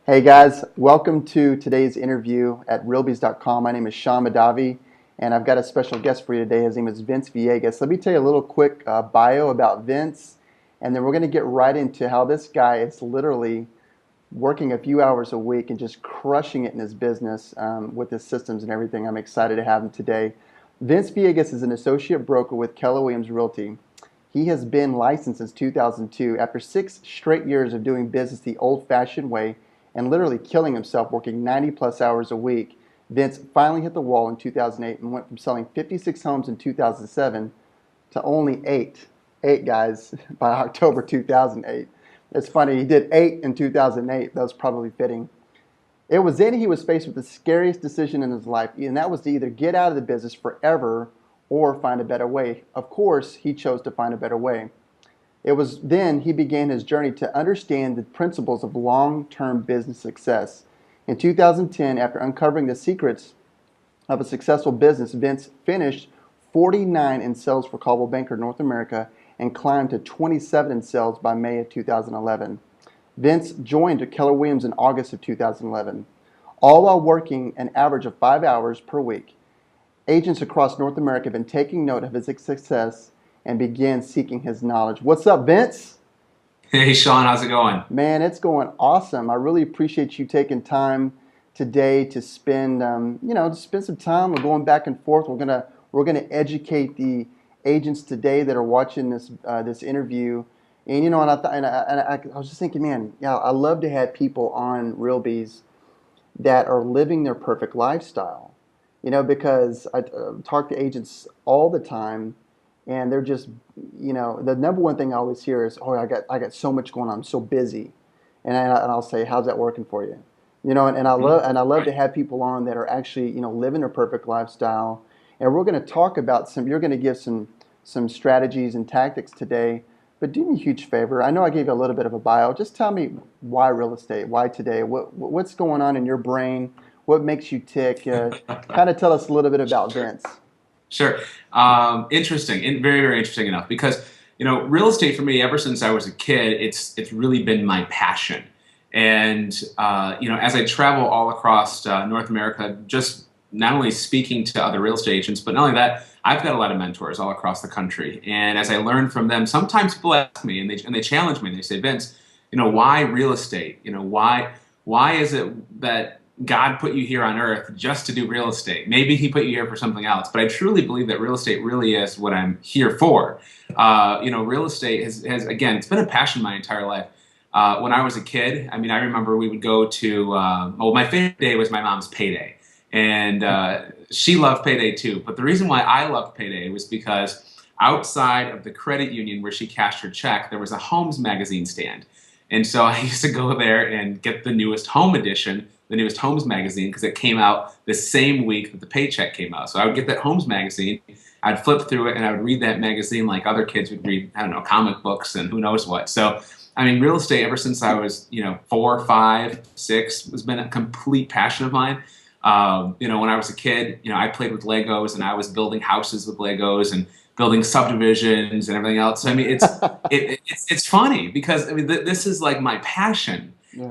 Hey guys, welcome to today's interview at realbees.com. My name is Sean Madavi, and I've got a special guest for you today. His name is Vince Villegas. Let me tell you a little quick bio about Vince, and then we're going to get right into how this guy is literally working a few hours a week and just crushing it in his business with his systems and everything. I'm excited to have him today. Vince Villegas is an associate broker with Keller Williams Realty. He has been licensed since 2002. After 6 straight years of doing business the old-fashioned way and literally killing himself working 90 plus hours a week, Vince finally hit the wall in 2008 and went from selling 56 homes in 2007 to only eight guys by October 2008. It's funny, he did 8 in 2008. That was probably fitting. It was then he was faced with the scariest decision in his life, and that was to either get out of the business forever or find a better way. Of course, he chose to find a better way. It was then he began his journey to understand the principles of long-term business success. In 2010, after uncovering the secrets of a successful business, Vince finished 49 in sales for Coldwell Banker North America and climbed to 27 in sales by May of 2011. Vince joined Keller Williams in August of 2011, all while working an average of 5 hours per week. Agents across North America have been taking note of his success and began seeking his knowledge. What's up, Vince? Hey Sean, how's it going? Man, it's going awesome. I really appreciate you taking time today to spend, to spend some time. We're going back and forth. We're gonna educate the agents today that are watching this interview. And I was just thinking, man, yeah, I love to have people on RealBees that are living their perfect lifestyle. Because I talk to agents all the time, and they're just, the number one thing I always hear is, "Oh, I got so much going on. I'm so busy," and I'll say, "How's that working for you?" And I love to have people on that are actually, living their perfect lifestyle. And we're going to talk about You're going to give some strategies and tactics today. But do me a huge favor. I know I gave you a little bit of a bio. Just tell me why real estate, why today, what's going on in your brain, what makes you tick. Kind of tell us a little bit about Vince. Sure. Interesting, and very, very interesting enough because real estate for me, ever since I was a kid, it's really been my passion. And as I travel all across North America, just not only speaking to other real estate agents, but not only that, I've got a lot of mentors all across the country. And as I learn from them, sometimes people ask me and they challenge me and they say, Vince, why real estate? Why is it that God put you here on earth just to do real estate? Maybe he put you here for something else, but I truly believe that real estate really is what I'm here for. Real estate has again, it's been a passion my entire life. When I was a kid, I remember we would go to, my favorite day was my mom's payday. And she loved payday too. But the reason why I loved payday was because outside of the credit union where she cashed her check, there was a Homes magazine stand. And so I used to go there and get the newest home edition, the newest Homes magazine, because it came out the same week that the paycheck came out. So I would get that Homes magazine, I'd flip through it, and I would read that magazine like other kids would read, I don't know, comic books and who knows what. So, real estate ever since I was, 4, 5, 6, has been a complete passion of mine. When I was a kid, I played with Legos and I was building houses with Legos and building subdivisions and everything else. So, it's funny because this is like my passion. Yeah.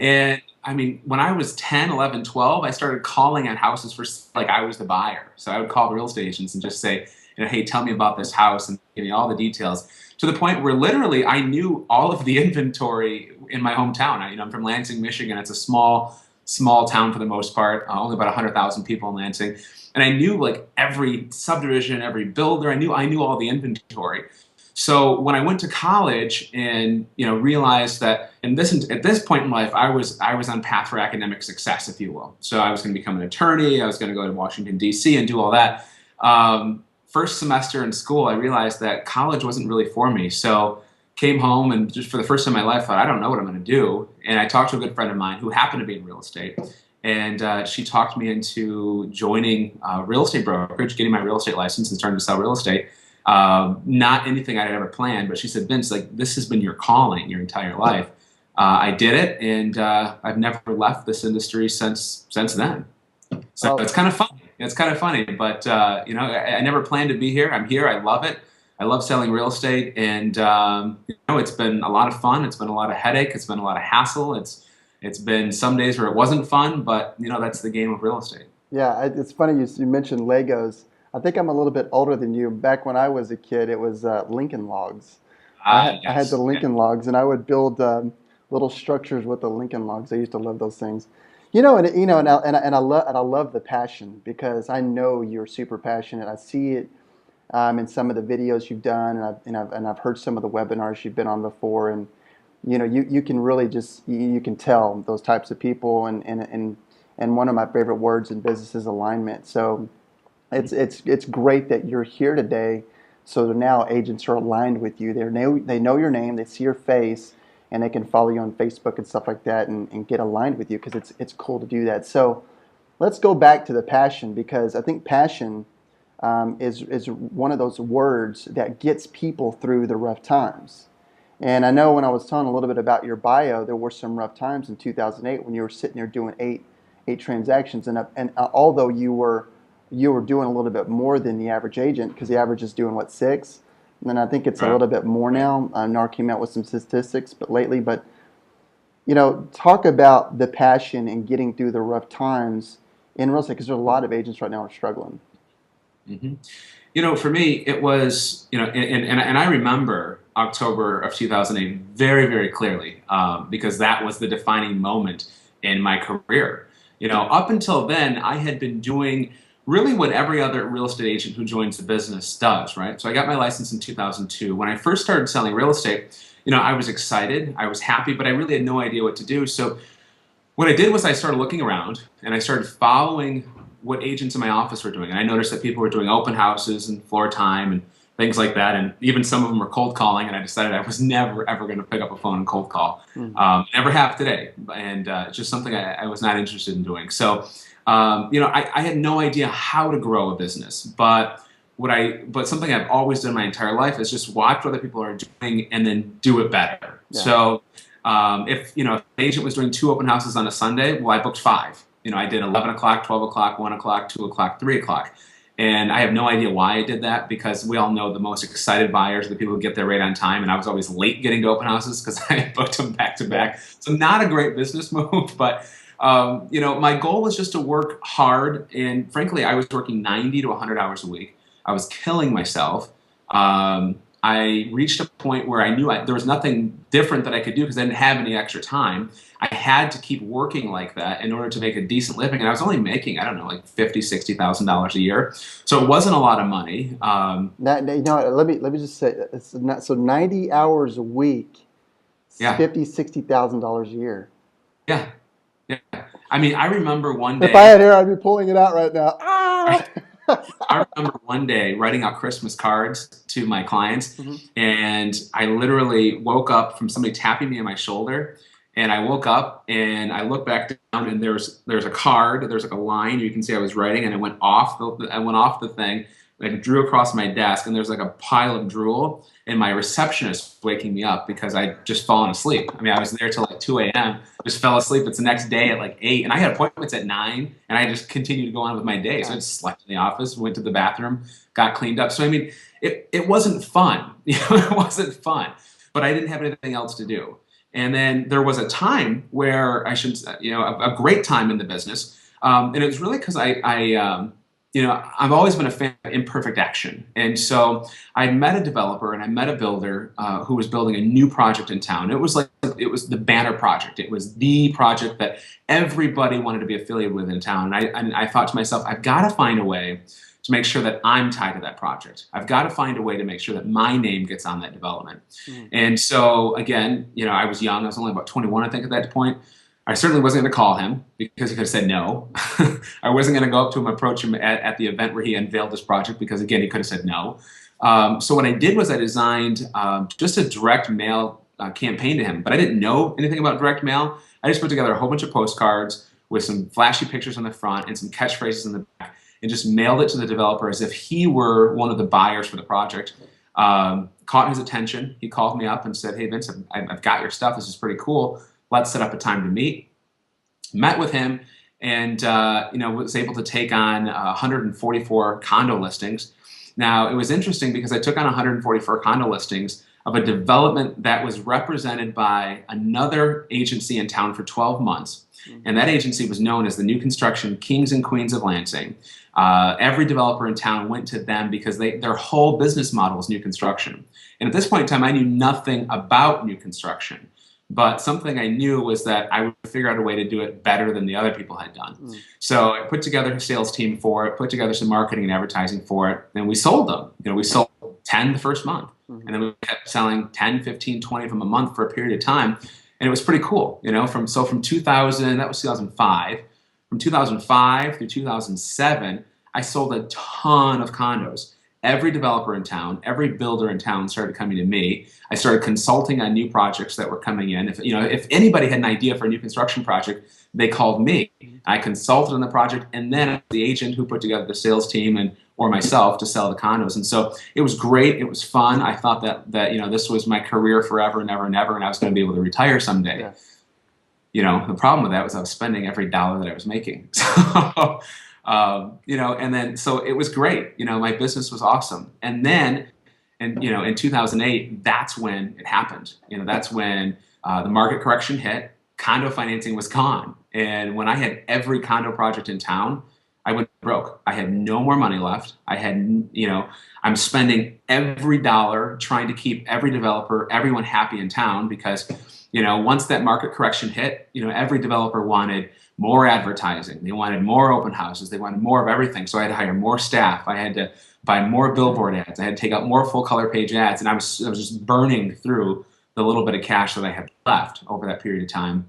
And when I was 10, 11, 12, I started calling on houses for like I was the buyer. So I would call real estate agents and just say, hey, tell me about this house and give me all the details, to the point where literally I knew all of the inventory in my hometown. I'm from Lansing, Michigan. It's a small town for the most part, only about 100,000 people in Lansing. And I knew like every subdivision, every builder, I knew all the inventory. So when I went to college and realized that at this point in life I was on path for academic success, if you will. So I was going to become an attorney. I was going to go to Washington D.C. and do all that. First semester in school, I realized that college wasn't really for me. So came home and just for the first time in my life thought, I don't know what I'm going to do. And I talked to a good friend of mine who happened to be in real estate. And she talked me into joining real estate brokerage, getting my real estate license and starting to sell real estate. Not anything I had ever planned, but she said, Vince, like this has been your calling your entire life. I did it, and I've never left this industry since then. So it's kind of fun. It's kind of funny, but I never planned to be here. I'm here. I love it. I love selling real estate, and it's been a lot of fun. It's been a lot of headache. It's been a lot of hassle. It's been some days where it wasn't fun, but you know, that's the game of real estate. Yeah, it's funny you mentioned Legos. I think I'm a little bit older than you. Back when I was a kid, it was Lincoln Logs. Ah, I had the yes. Yeah. Lincoln Logs, and I would build little structures with the Lincoln Logs. I used to love those things. You know, and I love the passion because I know you're super passionate. I see it in some of the videos you've done, and I've heard some of the webinars you've been on before, and you know, you can really just you can tell those types of people, and one of my favorite words in business is alignment. So it's great that you're here today. So now agents are aligned with you. They know your name, they see your face, and they can follow you on Facebook and stuff like that, and get aligned with you because it's cool to do that. So let's go back to the passion because I think passion is one of those words that gets people through the rough times. And I know when I was telling a little bit about your bio, there were some rough times in 2008 when you were sitting there doing eight transactions, and although you were doing a little bit more than the average agent because the average is doing what, six, and then I think it's a Right. little bit more now. NAR came out with some statistics, but lately, but you know, talk about the passion and getting through the rough times in real estate because there's a lot of agents right now are struggling. Hmm. You know, for me, it was, you know, and I remember October of 2008 very, very clearly because that was the defining moment in my career. You know, up until then, I had been doing really what every other real estate agent who joins the business does, right? So I got my license in 2002. When I first started selling real estate, you know, I was excited, I was happy, but I really had no idea what to do. So what I did was I started looking around and I started following what agents in my office were doing. And I noticed that people were doing open houses and floor time and things like that. And even some of them were cold calling. And I decided I was never, ever going to pick up a phone and cold call. Mm. Never have today. And it's just something I was not interested in doing. So, you know, I had no idea how to grow a business. But something I've always done my entire life is just watch what other people are doing and then do it better. Yeah. So if you know, if an agent was doing two open houses on a Sunday, well, I booked five. You know, I did 11 o'clock, 12 o'clock, 1 o'clock, 2 o'clock, 3 o'clock. And I have no idea why I did that because we all know the most excited buyers are the people who get there right on time. And I was always late getting to open houses because I booked them back to back. So not a great business move, but you know, my goal was just to work hard. And frankly, I was working 90 to 100 hours a week. I was killing myself. I reached a point where I knew there was nothing different that I could do because I didn't have any extra time. I had to keep working like that in order to make a decent living, and I was only making, I don't know, like $50,000, $60,000 a year. So it wasn't a lot of money. You know, let me just say, it's not, so 90 hours a week, Yeah, 60,000 dollars a year. yeah, yeah. I mean, I remember one If I day. had hair, I'd be pulling it out right now. Ah! I remember one day writing out Christmas cards to my clients, Mhm. and I literally woke up from somebody tapping me on my shoulder. And I woke up and I looked back down, and there's a card, there's like a line you can see I was writing, and I went off the thing, like drew across my desk, and there's like a pile of drool, and my receptionist waking me up because I'd just fallen asleep. I mean, I was there till like 2 a.m. Just fell asleep. It's the next day at like 8, and I had appointments at 9, and I just continued to go on with my day. So I just slept in the office, went to the bathroom, got cleaned up. So I mean, it wasn't fun. You know, it wasn't fun, but I didn't have anything else to do. And then there was a time where you know, a great time in the business. And it was really because you know, I've always been a fan of imperfect action. And so I met a developer and I met a builder who was building a new project in town. It was the banner project. It was the project that everybody wanted to be affiliated with in town. And I thought to myself, I've got to find a way to make sure that I'm tied to that project. I've got to find a way to make sure that my name gets on that development. Mm. And so again, you know, I was young. I was only about 21, I think, at that point. I certainly wasn't going to call him because he could have said no. I wasn't going to go up to him, approach him at the event where he unveiled this project because, again, he could have said no. So what I did was I designed just a direct mail campaign to him, but I didn't know anything about direct mail. I just put together a whole bunch of postcards with some flashy pictures on the front and some catchphrases in the back, and just mailed it to the developer as if he were one of the buyers for the project. Caught his attention. He called me up and said, "Hey, Vince, I've got your stuff. This is pretty cool. Let's set up a time to meet." Met with him, and you know, was able to take on 144 condo listings. Now, it was interesting because I took on 144 condo listings. of a development that was represented by another agency in town for 12 months. And that agency was known as the New Construction Kings and Queens of Lansing. Every developer in town went to them because their whole business model was new construction. And at this point in time, I knew nothing about new construction. But something I knew was that I would figure out a way to do it better than the other people had done. So I put together a sales team for it, put together some marketing and advertising for it, and we sold them. We sold 10 the first month. And then we kept selling 10, 15, 20 of them a month for a period of time. And it was pretty cool, from 2000, that was 2005. From 2005 through 2007, I sold a ton of condos. Every developer in town, every builder in town started coming to me. I started consulting on new projects that were coming in. If anybody had an idea for a new construction project, they called me. I consulted on the project, and then the agent who put together the sales team or myself to sell the condos. And so it was great. It was fun. I thought that this was my career forever and ever and ever, and I was going to be able to retire someday. Yeah. The problem with that was I was spending every dollar that I was making. So, and then so it was great. My business was awesome. And then, in 2008, that's when it happened. That's when the market correction hit. Condo financing was gone. And when I had every condo project in town, I went broke. I had no more money left. I'm spending every dollar trying to keep every developer, everyone happy in town because, once that market correction hit, every developer wanted more advertising. They wanted more open houses. They wanted more of everything. So I had to hire more staff. I had to buy more billboard ads. I had to take out more full color page ads. And I was just burning through the little bit of cash that I had left over that period of time.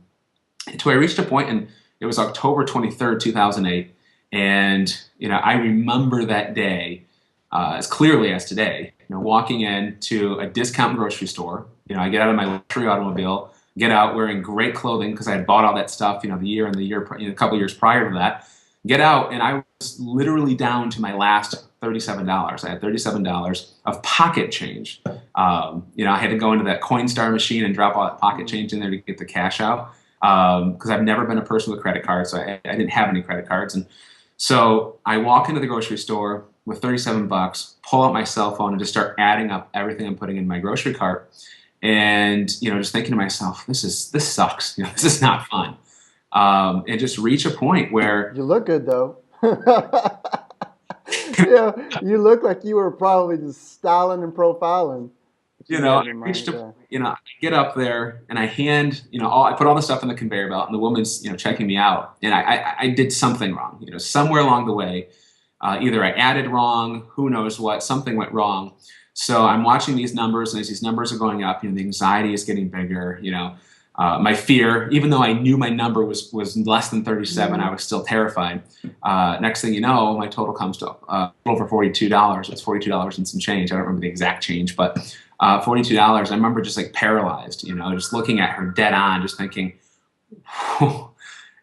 Until I reached a point, and it was October 23rd, 2008. And, I remember that day as clearly as today, walking into a discount grocery store. I get out of my luxury automobile, get out wearing great clothing because I had bought all that stuff, a couple years prior to that. Get out, and I was literally down to my last $37. I had $37 of pocket change. I had to go into that Coinstar machine and drop all that pocket change in there to get the cash out because I've never been a person with credit cards, so I didn't have any credit cards. And so I walk into the grocery store with 37 bucks, pull out my cell phone, and just start adding up everything I'm putting in my grocery cart. And, just thinking to myself, this sucks. This is not fun. And just reach a point where... You look good, though. You look like you were probably just styling and profiling. I reached I get up there and I hand, I put all the stuff in the conveyor belt, and the woman's, checking me out. And I did something wrong, somewhere along the way. Either I added wrong, who knows what, something went wrong. So I'm watching these numbers, and as these numbers are going up, the anxiety is getting bigger. My fear, even though I knew my number was less than 37, I was still terrified. Next thing you know, my total comes to over $42. It's $42 and some change. I don't remember the exact change, but $42. I remember just like paralyzed, just looking at her dead on, just thinking, whew.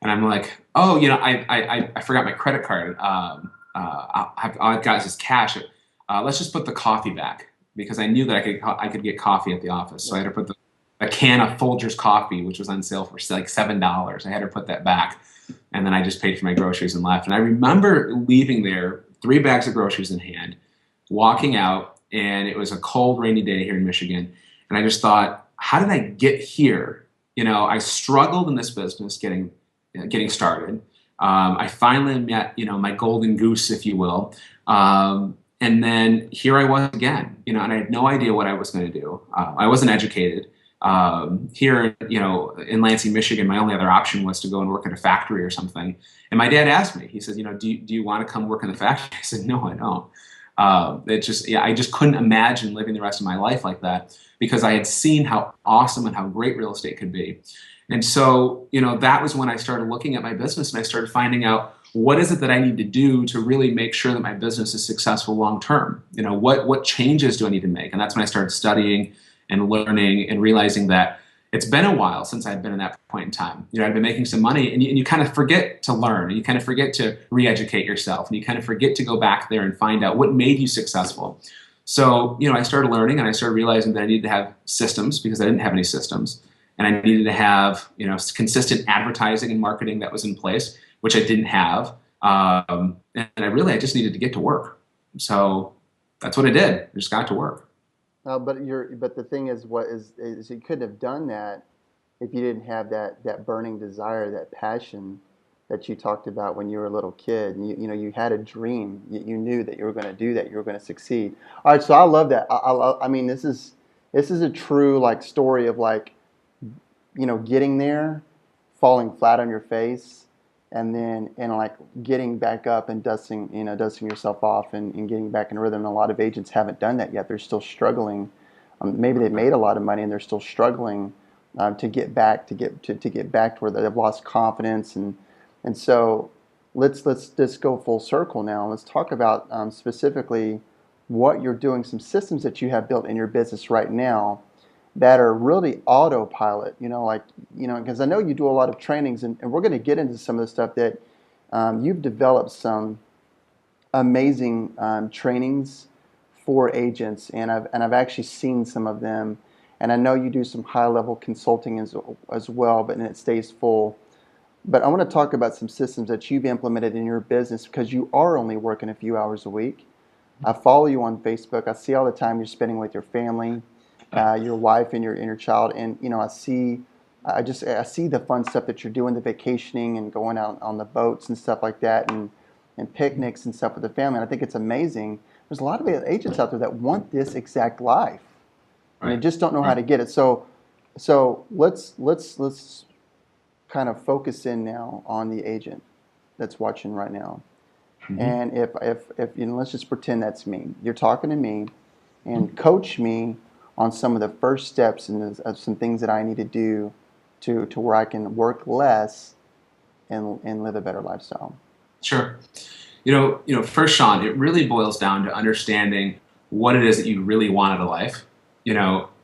And I'm like, oh, I forgot my credit card. I've got this cash. Let's just put the coffee back, because I knew that I could get coffee at the office. So I had to put a can of Folgers coffee, which was on sale for like $7. I had to put that back, and then I just paid for my groceries and left. And I remember leaving there, 3 bags of groceries in hand, walking out, and it was a cold, rainy day here in Michigan. And I just thought, how did I get here? I struggled in this business getting started. I finally met, my golden goose, if you will. And then here I was again, and I had no idea what I was going to do. I wasn't educated. Here, in Lansing, Michigan, my only other option was to go and work at a factory or something. And my dad asked me, he said, do you want to come work in the factory? I said, no, I don't. I just couldn't imagine living the rest of my life like that, because I had seen how awesome and how great real estate could be. And so, that was when I started looking at my business, and I started finding out, what is it that I need to do to really make sure that my business is successful long term? What changes do I need to make? And that's when I started studying and learning and realizing that it's been a while since I'd been in that point in time. I'd been making some money, and you kind of forget to learn, and you kind of forget to re-educate yourself, and you kind of forget to go back there and find out what made you successful. So, I started learning, and I started realizing that I needed to have systems, because I didn't have any systems. And I needed to have, consistent advertising and marketing that was in place, which I didn't have. And I just needed to get to work. So that's what I did. I just got to work. But the thing is, is you couldn't have done that if you didn't have that burning desire, that passion that you talked about when you were a little kid. And you had a dream. You knew that you were going to do that. You were going to succeed. All right, so I love that. I mean, this is a true like story of like getting there, falling flat on your face, and then like getting back up and dusting yourself off and getting back in rhythm. And a lot of agents haven't done that yet. They're still struggling. Maybe they've made a lot of money and they're still struggling to get back to get back to where they've lost confidence and so let's just go full circle now. Let's talk about specifically what you're doing, some systems that you have built in your business right now that are really autopilot, because I know you do a lot of trainings, and we're going to get into some of the stuff that you've developed some amazing trainings for agents, and I've actually seen some of them, and I know you do some high level consulting as well, but and it stays full. But I want to talk about some systems that you've implemented in your business because you are only working a few hours a week. I follow you on Facebook. I see all the time you're spending with your family, your wife, and your child. And I see the fun stuff that you're doing, the vacationing and going out on the boats and stuff like that, and picnics and stuff with the family. And I think it's amazing. There's a lot of agents out there that want this exact life, and they Right. just don't know how Right. to get it. So let's kind of focus in now on the agent that's watching right now. Mhm. And if let's just pretend that's me. You're talking to me, and coach me on some of the first steps and of some things that I need to do to where I can work less and live a better lifestyle. Sure. First, Sean, it really boils down to understanding what it is that you really want out of life.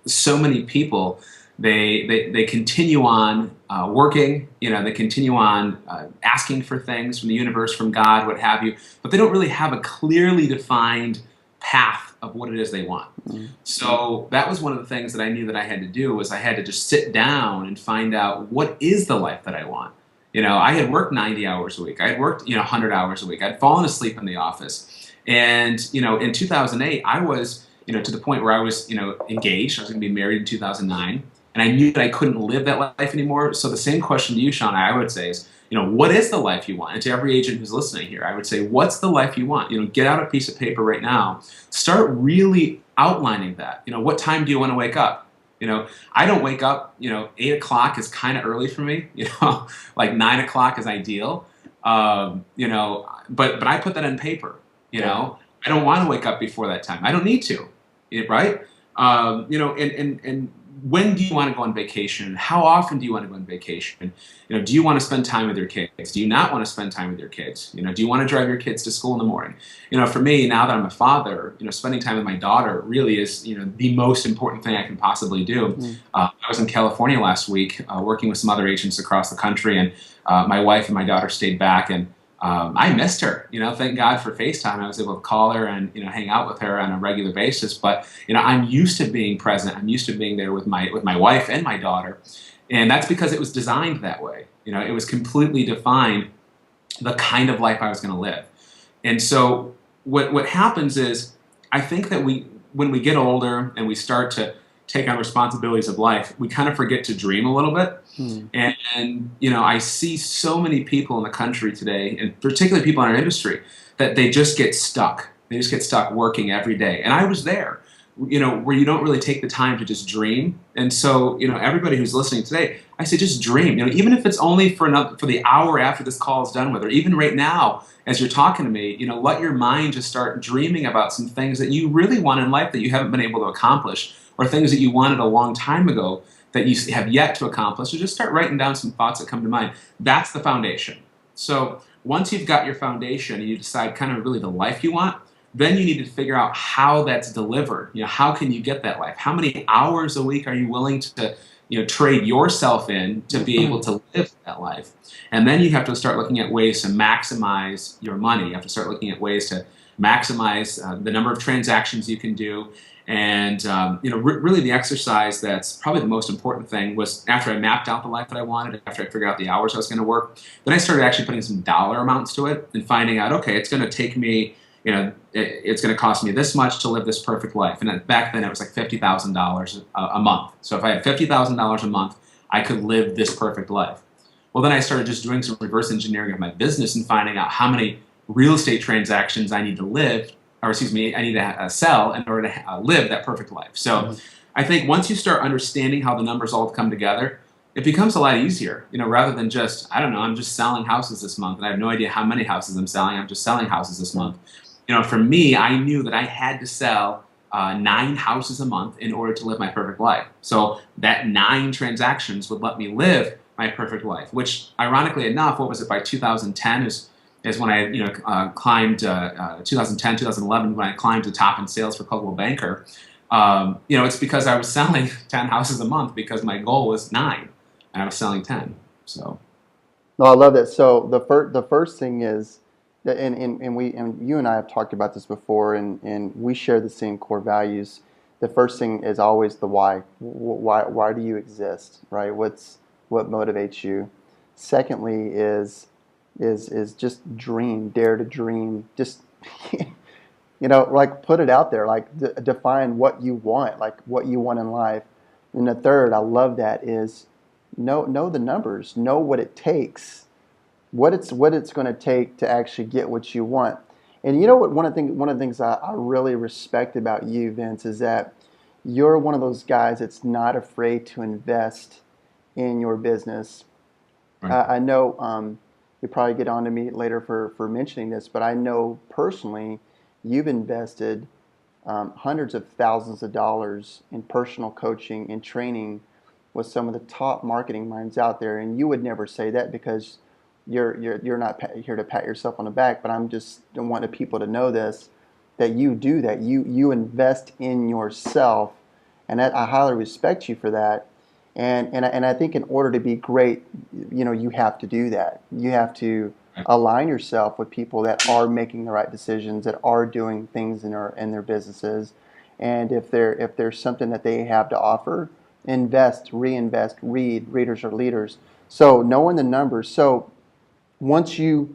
So many people they continue on working. They continue on asking for things from the universe, from God, what have you, but they don't really have a clearly defined path of what it is they want. Mm. So that was one of the things that I knew that I had to do was I had to just sit down and find out what is the life that I want. I had worked 90 hours a week. I had worked, 100 hours a week. I'd fallen asleep in the office. And, in 2008, I was, to the point where I was, engaged. I was going to be married in 2009. And I knew that I couldn't live that life anymore. So the same question to you, Sean, I would say is, what is the life you want? And to every agent who's listening here, I would say, what's the life you want? Get out a piece of paper right now. Start really outlining that. What time do you want to wake up? I don't wake up, 8 o'clock is kind of early for me, like 9 o'clock is ideal. But I put that on paper, Yeah. I don't want to wake up before that time. I don't need to, right? And when do you want to go on vacation? How often do you want to go on vacation? Do you want to spend time with your kids? Do you not want to spend time with your kids? Do you want to drive your kids to school in the morning? For me, now that I'm a father, spending time with my daughter really is, the most important thing I can possibly do. Mm. I was in California last week working with some other agents across the country, and my wife and my daughter stayed back, and I missed her. Thank God for FaceTime. I was able to call her and hang out with her on a regular basis. But I'm used to being present. I'm used to being there with my wife and my daughter, and that's because it was designed that way. It was completely defined the kind of life I was going to live. And so what happens is I think that when we get older and we start to take on responsibilities of life, we kind of forget to dream a little bit. Mm. And I see so many people in the country today, and particularly people in our industry, that they just get stuck. They just get stuck working every day. And I was there, where you don't really take the time to just dream. And so, everybody who's listening today, I say just dream. Even if it's only for the hour after this call is done with, or even right now as you're talking to me, let your mind just start dreaming about some things that you really want in life that you haven't been able to accomplish, or things that you wanted a long time ago that you have yet to accomplish. So just start writing down some thoughts that come to mind. That's the foundation. So once you've got your foundation and you decide kind of really the life you want, then you need to figure out how that's delivered. How can you get that life? How many hours a week are you willing to trade yourself in to be able to live that life? And then you have to start looking at ways to maximize your money. You have to start looking at ways to maximize the number of transactions you can do. And really the exercise that's probably the most important thing was after I mapped out the life that I wanted, after I figured out the hours I was going to work, then I started actually putting some dollar amounts to it and finding out, okay, it's going to take me it's going to cost me this much to live this perfect life. And back then it was like $50,000 a month. So if I had $50,000 a month, I could live this perfect life. Well, then I started just doing some reverse engineering of my business and finding out how many real estate transactions I need to live, or excuse me, I need to sell in order to live that perfect life. So I think once you start understanding how the numbers all come together, it becomes a lot easier, rather than just, I don't know, I'm just selling houses this month and I have no idea how many houses I'm selling. I'm just selling houses this month. For me, I knew that I had to sell 9 houses a month in order to live my perfect life. So that 9 transactions would let me live my perfect life, which ironically enough, what was it, by 2010 is when I climbed 2010, 2011, when I climbed the top in sales for Coldwell Banker. It's because I was selling 10 houses a month because my goal was 9 and I was selling 10. So No, I love that. So the first thing is that, and you and I have talked about this before, and we share the same core values. The first thing is always the why. Why do you exist, right? What motivates you? Secondly is just dream, dare to dream. Just like put it out there, like define what you want, like what you want in life. And the third, I love that, is know the numbers, know what it takes, what it's going to take to actually get what you want. And you know what? One of the things I really respect about you, Vince, is that you're one of those guys that's not afraid to invest in your business. right. I know you probably get on to me later for mentioning this, but I know personally you've invested hundreds of thousands of dollars in personal coaching and training with some of the top marketing minds out there, and you would never say that because you're not here to pat yourself on the back. But I'm just wanting people to know this, that you do that. You invest in yourself, and I highly respect you for that. And I think in order to be great, you have to do that. You have to align yourself with people that are making the right decisions, that are doing things in their businesses. And if there's something that they have to offer, invest, reinvest, read. Readers are leaders. So knowing the numbers. So once you've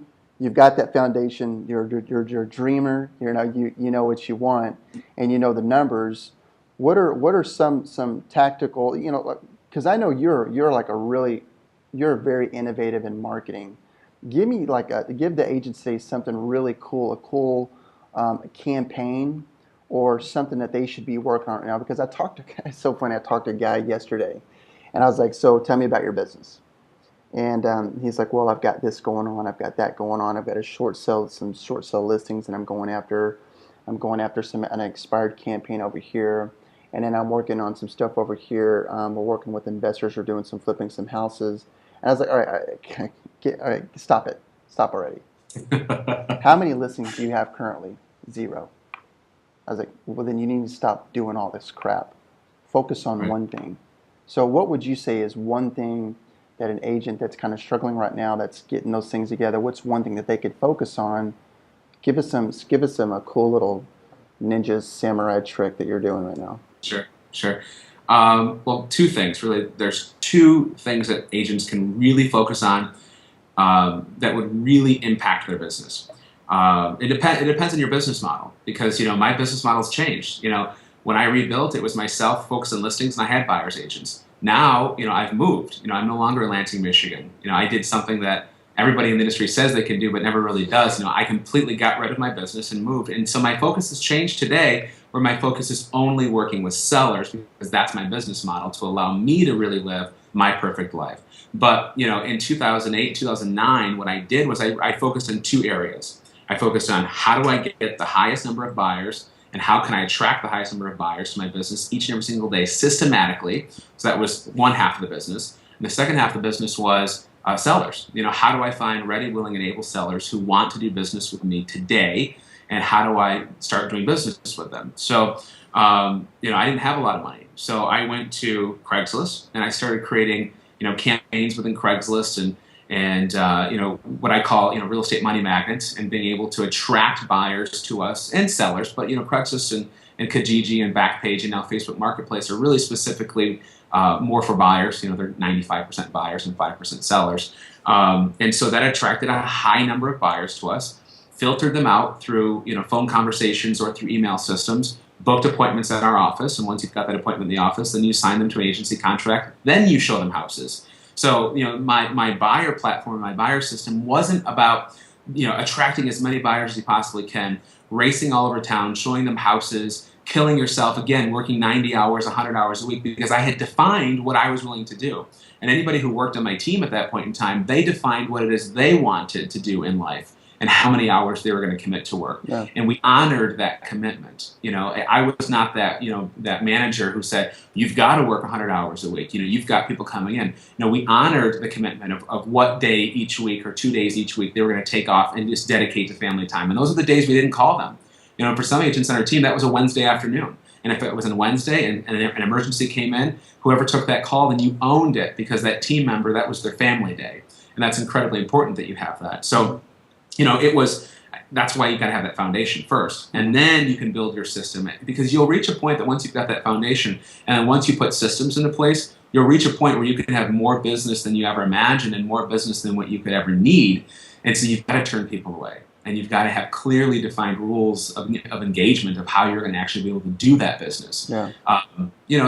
got that foundation, you're a dreamer. You know what you want, and you know the numbers. What are some tactical, because I know you're very innovative in marketing. Give the agency something really cool, a cool campaign or something that they should be working on right now. Because it's so funny. I talked to a guy yesterday, and I was like, "So tell me about your business." And he's like, "Well, I've got this going on. I've got that going on. I've got some short sale listings, and I'm going after an expired campaign over here, and then I'm working on some stuff over here. We're working with investors. We're doing some flipping some houses." And I was like, "All right, stop it, stop already. How many listings do you have currently? 0." I was like, "Well, then you need to stop doing all this crap. Focus on one thing." So what would you say is one thing that an agent that's kind of struggling right now, that's getting those things together, what's one thing that they could focus on? Give us a cool little ninja samurai trick that you're doing right now. Sure. Well, 2 things really. There's 2 things that agents can really focus on that would really impact their business. It depends on your business model, because my business model's changed. When I rebuilt, it was myself focused on listings, and I had buyers agents. Now, I've moved. I'm no longer in Lansing, Michigan. I did something that everybody in the industry says they can do, but never really does. I completely got rid of my business and moved. And so my focus has changed today, where my focus is only working with sellers, because that's my business model, to allow me to really live my perfect life. But, in 2008, 2009, what I did was I focused in 2 areas. I focused on how do I get the highest number of buyers, and how can I attract the highest number of buyers to my business each and every single day systematically. So that was one half of the business. And the second half of the business was sellers. How do I find ready, willing, and able sellers who want to do business with me today, and how do I start doing business with them? So, I didn't have a lot of money. So I went to Craigslist, and I started creating, campaigns within Craigslist and what I call, real estate money magnets, and being able to attract buyers to us and sellers. But, Craigslist and Kijiji and Backpage and now Facebook Marketplace are really specifically more for buyers. They're 95% buyers and 5% sellers. And so that attracted a high number of buyers to us. filtered them out through phone conversations or through email systems, booked appointments at our office, and once you've got that appointment in the office, then you sign them to an agency contract, then you show them houses. So my buyer platform, my buyer system wasn't about attracting as many buyers as you possibly can, racing all over town, showing them houses, killing yourself, again, working 90 hours, 100 hours a week, because I had defined what I was willing to do. And anybody who worked on my team at that point in time, they defined what it is they wanted to do in life and how many hours they were going to commit to work. Yeah. And we honored that commitment. I was not that, that manager who said, you've got to work 100 hours a week. You've got people coming in. We honored the commitment of what day each week or 2 days each week they were going to take off and just dedicate to family time. And those are the days we didn't call them. For some agents on our team, that was a Wednesday afternoon. And if it was on Wednesday and an emergency came in, whoever took that call, then you owned it, because that team member, that was their family day. And that's incredibly important that you have that. So, that's why you got to have that foundation first. And then you can build your system, because you'll reach a point that once you've got that foundation, and once you put systems into place, you'll reach a point where you can have more business than you ever imagined and more business than what you could ever need. And so you've got to turn people away. And you've got to have clearly defined rules of engagement of how you're going to actually be able to do that business. Yeah.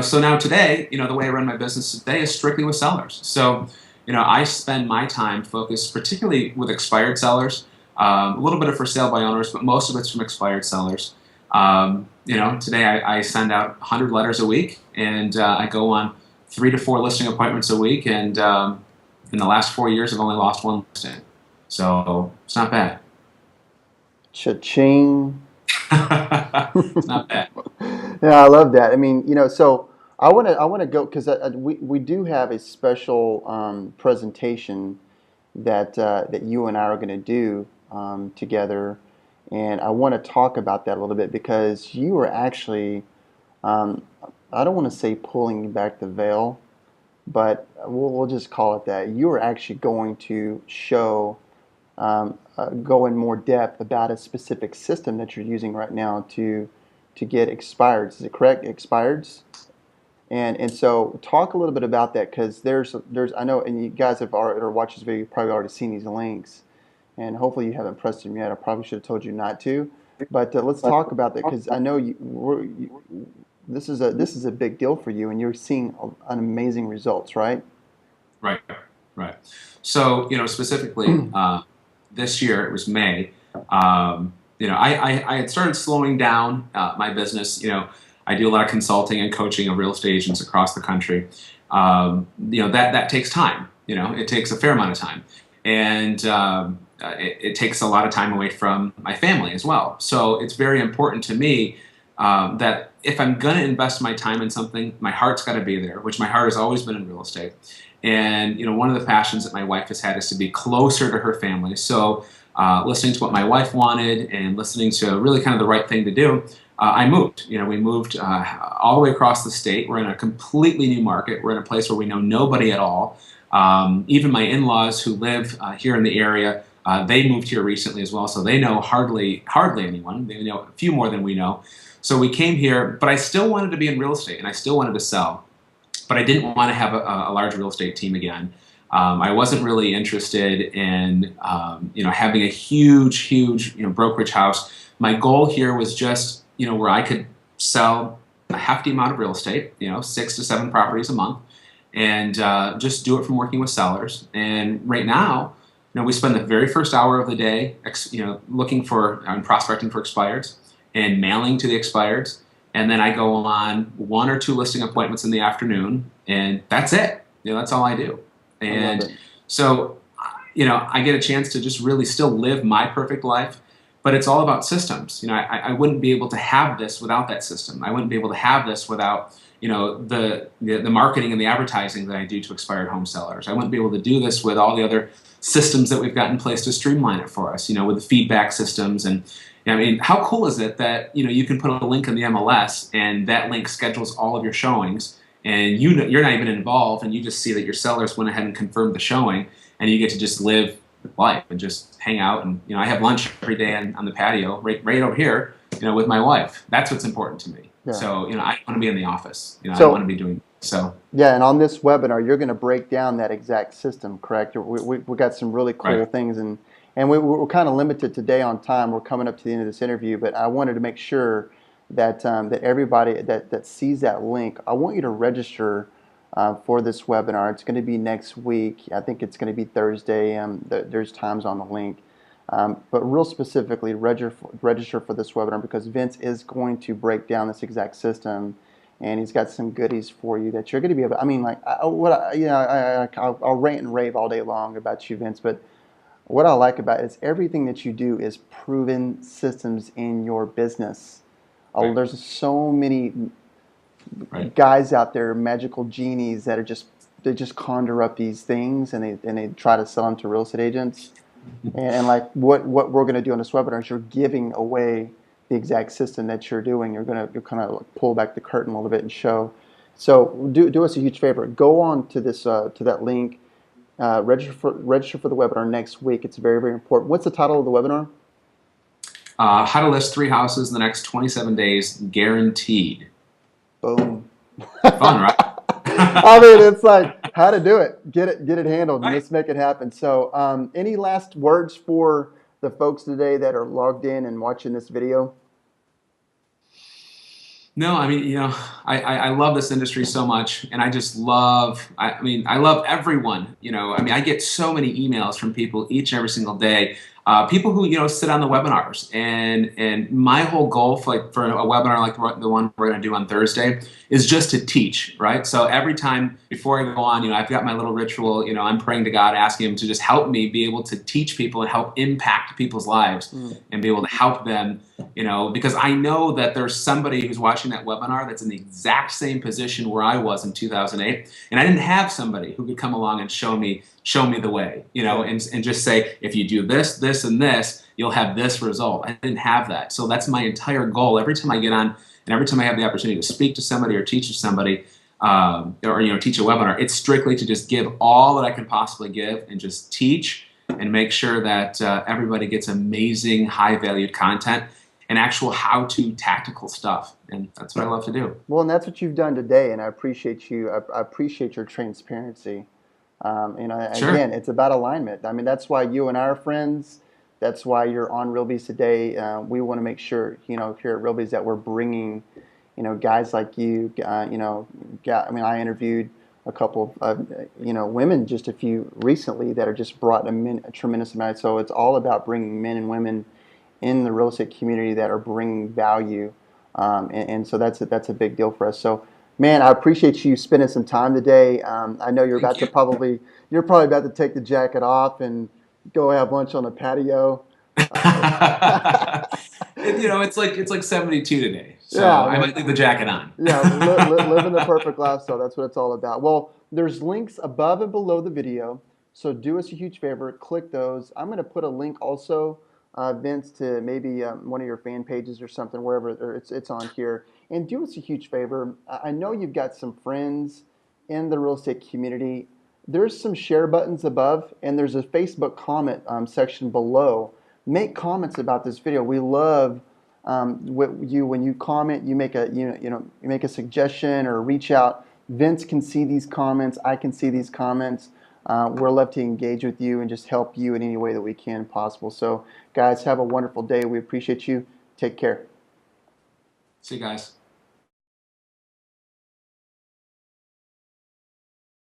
So now today, the way I run my business today is strictly with sellers. So, I spend my time focused particularly with expired sellers, a little bit of for sale by owners, but most of it's from expired sellers. Today I send out 100 letters a week, and I go on 3 to 4 listing appointments a week. And in the last 4 years, I've only lost 1 listing. So it's not bad. Cha-ching. It's not bad. Yeah, I love that. I mean, so I want to go, because we do have a special presentation that you and I are going to do together, and I want to talk about that a little bit, because you are actually, I don't want to say pulling back the veil, but we'll just call it that. You are actually going to show. Go in more depth about a specific system that you're using right now to get expireds. Is it correct? Expireds? And so talk a little bit about that, because there's I know, and you guys have already, or watched this video, you've probably already seen these links, and hopefully you haven't pressed them yet. I probably should have told you not to, but let's talk about that, because I know this is a big deal for you, and you're seeing an amazing results, right? Right. So specifically. This year, it was May, I had started slowing down my business. I do a lot of consulting and coaching of real estate agents across the country. That takes time. It takes a fair amount of time. And it takes a lot of time away from my family as well. So it's very important to me that if I'm going to invest my time in something, my heart's got to be there, which my heart has always been in real estate. And one of the passions that my wife has had is to be closer to her family. So listening to what my wife wanted and listening to really kind of the right thing to do, I moved. We moved all the way across the state. We're in a completely new market. We're in a place where we know nobody at all. Even my in-laws who live here in the area, they moved here recently as well, so they know hardly anyone. They know a few more than we know. So we came here, but I still wanted to be in real estate, and I still wanted to sell. But I didn't want to have a large real estate team again. I wasn't really interested in having a huge brokerage house. My goal here was just where I could sell a hefty amount of real estate, 6 to 7 properties a month, and just do it from working with sellers. And right now, we spend the very first hour of the day, looking for and prospecting for expireds and mailing to the expireds. And then I go on 1 or 2 listing appointments in the afternoon, and that's it. That's all I do. And so, I get a chance to just really still live my perfect life, but it's all about systems. I wouldn't be able to have this without that system. I wouldn't be able to have this without, the marketing and the advertising that I do to expired home sellers. I wouldn't be able to do this with all the other systems that we've got in place to streamline it for us, with the feedback systems. And how cool is it that you can put a link in the MLS, and that link schedules all of your showings, and you're not even involved, and you just see that your sellers went ahead and confirmed the showing, and you get to just live life and just hang out. And I have lunch every day on the patio right over here, with my wife. That's what's important to me. Yeah. So I want to be in the office. I want to be doing so. Yeah, and on this webinar, you're going to break down that exact system, correct? We got some really cool things, and And we're kind of limited today on time. We're coming up to the end of this interview, but I wanted to make sure that everybody that sees that link, I want you to register for this webinar. It's going to be next week. I think it's going to be Thursday. There's times on the link. But real specifically, register for this webinar because Vince is going to break down this exact system, and he's got some goodies for you that you're going to be able. I mean, like I'll rant and rave all day long about you, Vince. But what I like about it is everything that you do is proven systems in your business. Right. There's so many Right. guys out there, magical genies that are they just conjure up these things and they try to sell them to real estate agents. And like what we're going to do on this webinar is you're giving away the exact system that you're doing. You're kind of like pull back the curtain a little bit and show. So do us a huge favor. Go on to this to that link. Register for the webinar next week. It's very, very important. What's the title of the webinar? How to list 3 houses in the next 27 days, guaranteed. Boom. Fun, right? I mean, it's like how to do it. Get it handled, and Right. let's make it happen. So, any last words for the folks today that are logged in and watching this video? No, I mean, I love this industry so much, and I just love, I mean, I love everyone, I mean, I get so many emails from people each and every single day, people who, sit on the webinars, and my whole goal for a webinar like the one we're going to do on Thursday is just to teach, right? So every time before I go on, I've got my little ritual, I'm praying to God, asking him to just help me be able to teach people and help impact people's lives and be able to help them, because I know that there's somebody who's watching that webinar that's in the exact same position where I was in 2008, and I didn't have somebody who could come along and show me the way, and just say, if you do this, this, and this, you'll have this result. I didn't have that. So that's my entire goal. Every time I get on and every time I have the opportunity to speak to somebody or teach to somebody, or teach a webinar, it's strictly to just give all that I can possibly give and just teach and make sure that everybody gets amazing, high-valued content and actual how-to tactical stuff. And that's what I love to do. Well, and that's what you've done today, and I appreciate you. I appreciate your transparency. Sure. Again, it's about alignment. I mean, that's why you and I are friends. That's why you're on RealBees today. We want to make sure, here at RealBees that we're bringing, guys like you. I mean, I interviewed a couple of, women just a few recently that are just brought a tremendous amount. So it's all about bringing men and women in the real estate community that are bringing value, and so that's a big deal for us. So, man, I appreciate you spending some time today. I know Thank you. you're probably about to take the jacket off and go have lunch on the patio. It's like 72 today, so Yeah, I man. might leave the jacket on. Yeah, living the perfect lifestyle. That's what it's all about. Well, there's links above and below the video. So do us a huge favor, click those. I'm going to put a link also, Vince, to maybe one of your fan pages or something, wherever it's on here. And do us a huge favor. I know you've got some friends in the real estate community. There's some share buttons above, and there's a Facebook comment section below. Make comments about this video. We love when you comment, you make you make a suggestion or reach out. Vince can see these comments. I can see these comments. We're love to engage with you and just help you in any way that we can possible. So, guys, have a wonderful day. We appreciate you. Take care. See you guys.